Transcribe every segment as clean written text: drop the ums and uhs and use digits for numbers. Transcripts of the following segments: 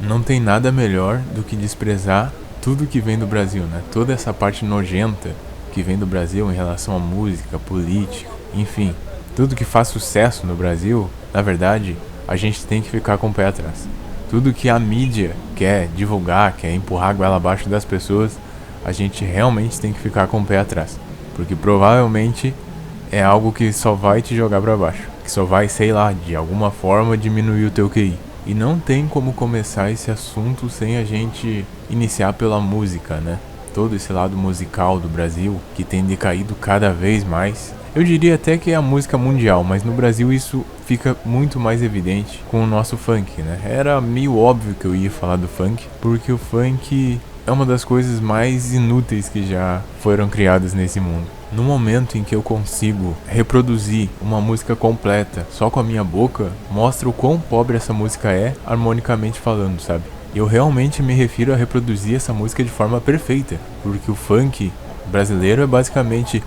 Não tem nada melhor do que desprezar tudo que vem do Brasil, né? Toda essa parte nojenta que vem do Brasil em relação à música, política, enfim, tudo que faz sucesso no Brasil, na verdade, a gente tem que ficar com o pé atrás. Tudo que a mídia quer divulgar, quer empurrar a goela abaixo das pessoas, a gente realmente tem que ficar com o pé atrás. Porque provavelmente é algo que só vai te jogar pra baixo. Que só vai, sei lá, de alguma forma diminuir o teu QI. E não tem como começar esse assunto sem a gente iniciar pela música, né? Todo esse lado musical do Brasil, que tem decaído cada vez mais. Eu diria até que é a música mundial, mas no Brasil isso fica muito mais evidente com o nosso funk, né? Era meio óbvio que eu ia falar do funk, porque o funk é uma das coisas mais inúteis que já foram criadas nesse mundo. No momento em que eu consigo reproduzir uma música completa só com a minha boca, mostra o quão pobre essa música é, harmonicamente falando, sabe? Eu realmente me refiro a reproduzir essa música de forma perfeita, porque o funk brasileiro é basicamente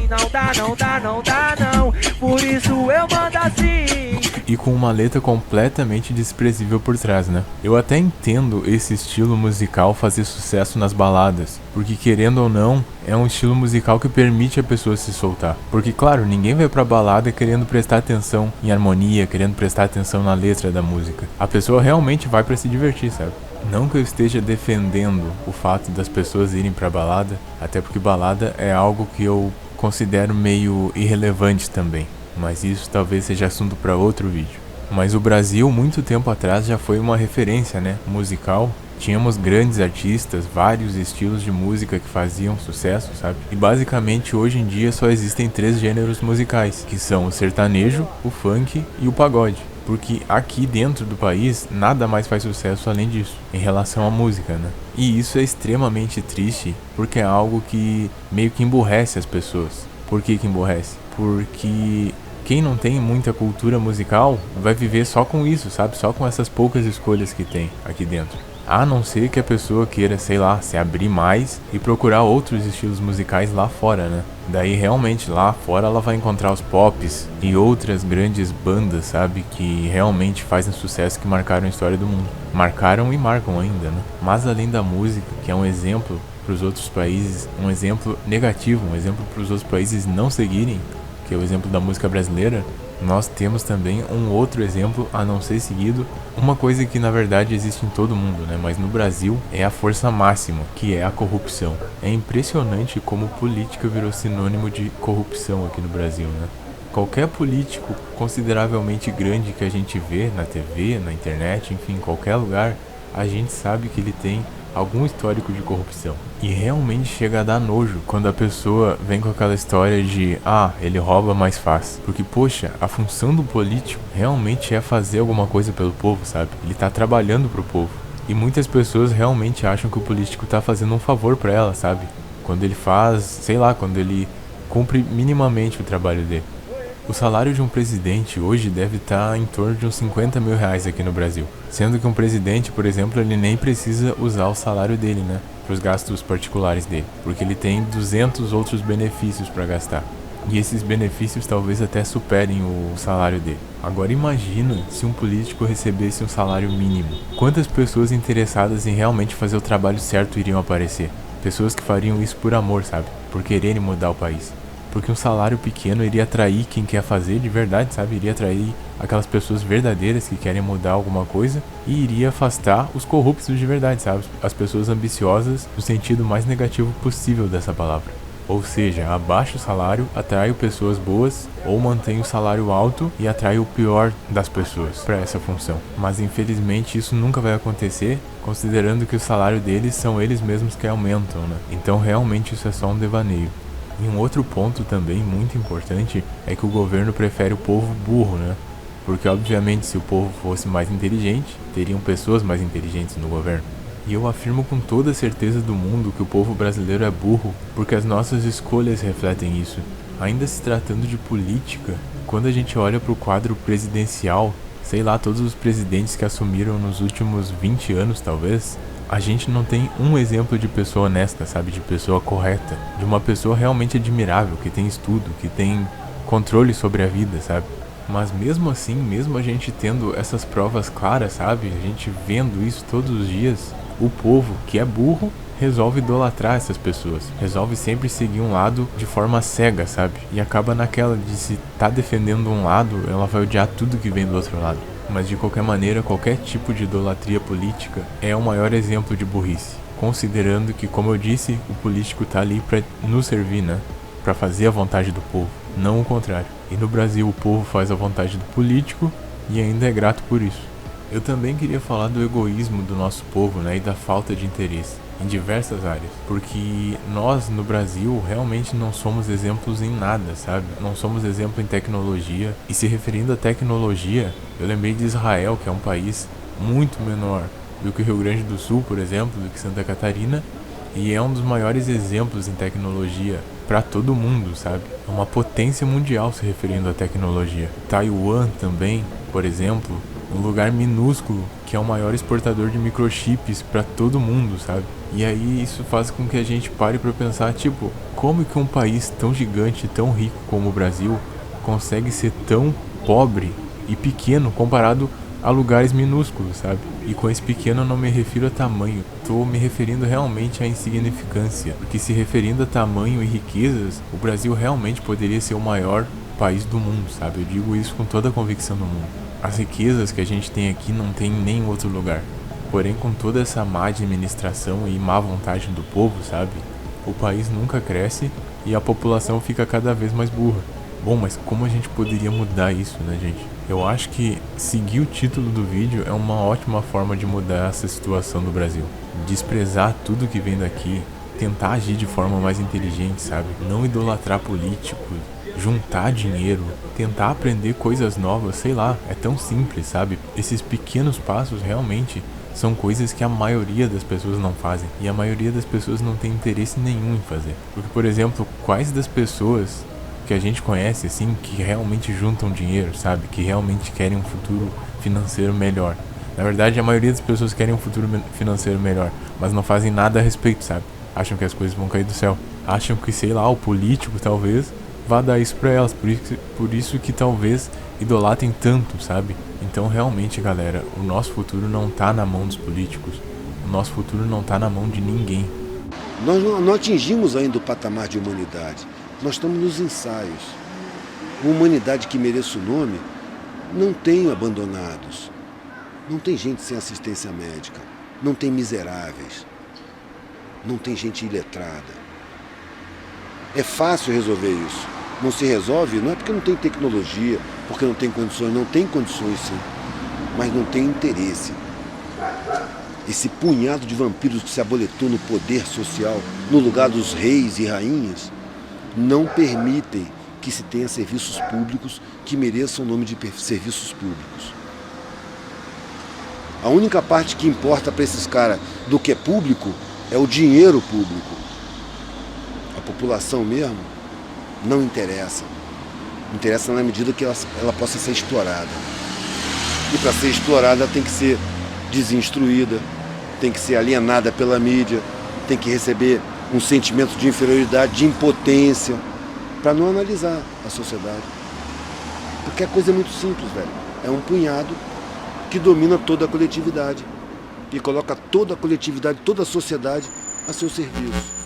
não dá, não dá, não dá, não. Por isso eu mando assim. E com uma letra completamente desprezível por trás, né? Eu até entendo esse estilo musical fazer sucesso nas baladas, porque querendo ou não, é um estilo musical que permite a pessoa se soltar. Porque claro, ninguém vai pra balada querendo prestar atenção em harmonia, querendo prestar atenção na letra da música. A pessoa realmente vai pra se divertir, sabe? Não que eu esteja defendendo o fato das pessoas irem pra balada, até porque balada é algo que eu considero meio irrelevante também, mas isso talvez seja assunto para outro vídeo. Mas o Brasil, muito tempo atrás, já foi uma referência, né, musical. Tínhamos grandes artistas, vários estilos de música que faziam sucesso, sabe? E basicamente hoje em dia só existem 3 gêneros musicais, que são o sertanejo, o funk e o pagode. Porque aqui dentro do país nada mais faz sucesso além disso, em relação à música, né? E isso é extremamente triste, porque é algo que meio que emburrece as pessoas. Por que emburrece? Porque quem não tem muita cultura musical vai viver só com isso, sabe? Só com essas poucas escolhas que tem aqui dentro. A não ser que a pessoa queira, sei lá, se abrir mais e procurar outros estilos musicais lá fora, né? Daí realmente lá fora ela vai encontrar os pops e outras grandes bandas, sabe? Que realmente fazem sucesso, que marcaram a história do mundo. Marcaram e marcam ainda, né? Mas além da música, que é um exemplo para os outros países, um exemplo negativo, um exemplo para os outros países não seguirem, que é o exemplo da música brasileira, nós temos também um outro exemplo a não ser seguido, uma coisa que na verdade existe em todo mundo, né? Mas no Brasil é a força máxima, que é a corrupção. É impressionante como política virou sinônimo de corrupção aqui no Brasil, né? Qualquer político consideravelmente grande que a gente vê na TV, na internet, enfim, em qualquer lugar, a gente sabe que ele tem algum histórico de corrupção. E realmente chega a dar nojo quando a pessoa vem com aquela história de ele rouba, mas faz. Porque, poxa, a função do político realmente é fazer alguma coisa pelo povo, sabe? Ele tá trabalhando pro povo. E muitas pessoas realmente acham que o político tá fazendo um favor pra ela, sabe? Quando ele faz, sei lá, quando ele cumpre minimamente o trabalho dele. O salário de um presidente hoje deve estar em torno de uns 50 mil reais aqui no Brasil. Sendo que um presidente, por exemplo, ele nem precisa usar o salário dele, né? Para os gastos particulares dele. Porque ele tem 200 outros benefícios para gastar. E esses benefícios talvez até superem o salário dele. Agora imagina se um político recebesse um salário mínimo. Quantas pessoas interessadas em realmente fazer o trabalho certo iriam aparecer? Pessoas que fariam isso por amor, sabe? Por quererem mudar o país. Porque um salário pequeno iria atrair quem quer fazer de verdade, sabe? Iria atrair aquelas pessoas verdadeiras que querem mudar alguma coisa e iria afastar os corruptos de verdade, sabe? As pessoas ambiciosas no sentido mais negativo possível dessa palavra. Ou seja, abaixa o salário, atrai pessoas boas ou mantém o salário alto e atrai o pior das pessoas para essa função. Mas infelizmente isso nunca vai acontecer, considerando que o salário deles são eles mesmos que aumentam, né? Então realmente isso é só um devaneio. E um outro ponto também muito importante é que o governo prefere o povo burro, né? Porque obviamente se o povo fosse mais inteligente, teriam pessoas mais inteligentes no governo. E eu afirmo com toda a certeza do mundo que o povo brasileiro é burro, porque as nossas escolhas refletem isso. Ainda se tratando de política, quando a gente olha para o quadro presidencial, sei lá, todos os presidentes que assumiram nos últimos 20 anos talvez, a gente não tem um exemplo de pessoa honesta, sabe? De pessoa correta. De uma pessoa realmente admirável, que tem estudo, que tem controle sobre a vida, sabe? Mas mesmo assim, mesmo a gente tendo essas provas claras, sabe? A gente vendo isso todos os dias, o povo, que é burro, resolve idolatrar essas pessoas. Resolve sempre seguir um lado de forma cega, sabe? E acaba naquela de se tá defendendo um lado, ela vai odiar tudo que vem do outro lado. Mas de qualquer maneira, qualquer tipo de idolatria política é o maior exemplo de burrice. Considerando que, como eu disse, o político tá ali pra nos servir, né? Pra fazer a vontade do povo, não o contrário. E no Brasil o povo faz a vontade do político e ainda é grato por isso. Eu também queria falar do egoísmo do nosso povo, né, e da falta de interesse em diversas áreas, porque nós no Brasil realmente não somos exemplos em nada, sabe? Não somos exemplo em tecnologia. E se referindo à tecnologia, eu lembrei de Israel, que é um país muito menor do que o Rio Grande do Sul, por exemplo, do que Santa Catarina, e é um dos maiores exemplos em tecnologia para todo mundo, sabe? É uma potência mundial se referindo à tecnologia. Taiwan também, por exemplo, um lugar minúsculo que é o maior exportador de microchips para todo mundo, sabe? E aí isso faz com que a gente pare para pensar, tipo, como que um país tão gigante, tão rico como o Brasil consegue ser tão pobre e pequeno comparado a lugares minúsculos, sabe? E com esse pequeno eu não me refiro a tamanho, tô me referindo realmente à insignificância, porque se referindo a tamanho e riquezas, o Brasil realmente poderia ser o maior país do mundo, sabe? Eu digo isso com toda a convicção do mundo. As riquezas que a gente tem aqui não tem em nenhum outro lugar. Porém, com toda essa má administração e má vontade do povo, sabe? O país nunca cresce e a população fica cada vez mais burra. Bom, mas como a gente poderia mudar isso, né, gente? Eu acho que seguir o título do vídeo é uma ótima forma de mudar essa situação do Brasil. Desprezar tudo que vem daqui, tentar agir de forma mais inteligente, sabe? Não idolatrar políticos, juntar dinheiro, tentar aprender coisas novas, sei lá, é tão simples, sabe? Esses pequenos passos realmente são coisas que a maioria das pessoas não fazem. E a maioria das pessoas não tem interesse nenhum em fazer. Porque, por exemplo, quais das pessoas que a gente conhece, assim, que realmente juntam dinheiro, sabe? Que realmente querem um futuro financeiro melhor. Na verdade, a maioria das pessoas querem um futuro financeiro melhor, mas não fazem nada a respeito, sabe? Acham que as coisas vão cair do céu. Acham que, sei lá, o político talvez vá dar isso pra elas. Por isso que talvez idolatrem tanto, sabe? Então, realmente, galera, o nosso futuro não tá na mão dos políticos. O nosso futuro não tá na mão de ninguém. Nós não atingimos ainda o patamar de humanidade. Nós estamos nos ensaios. Uma humanidade que mereça o nome não tem abandonados, não tem gente sem assistência médica, não tem miseráveis, não tem gente iletrada. É fácil resolver isso. Não se resolve, não é porque não tem tecnologia, porque não tem condições sim, mas não tem interesse. Esse punhado de vampiros que se aboletou no poder social, no lugar dos reis e rainhas, não permitem que se tenha serviços públicos que mereçam o nome de serviços públicos. A única parte que importa para esses caras do que é público é o dinheiro público. A população mesmo não interessa. Interessa na medida que ela possa ser explorada. E para ser explorada tem que ser desinstruída, tem que ser alienada pela mídia, tem que receber um sentimento de inferioridade, de impotência, para não analisar a sociedade. Porque a coisa é muito simples, velho. É um punhado que domina toda a coletividade e coloca toda a coletividade, toda a sociedade a seu serviço.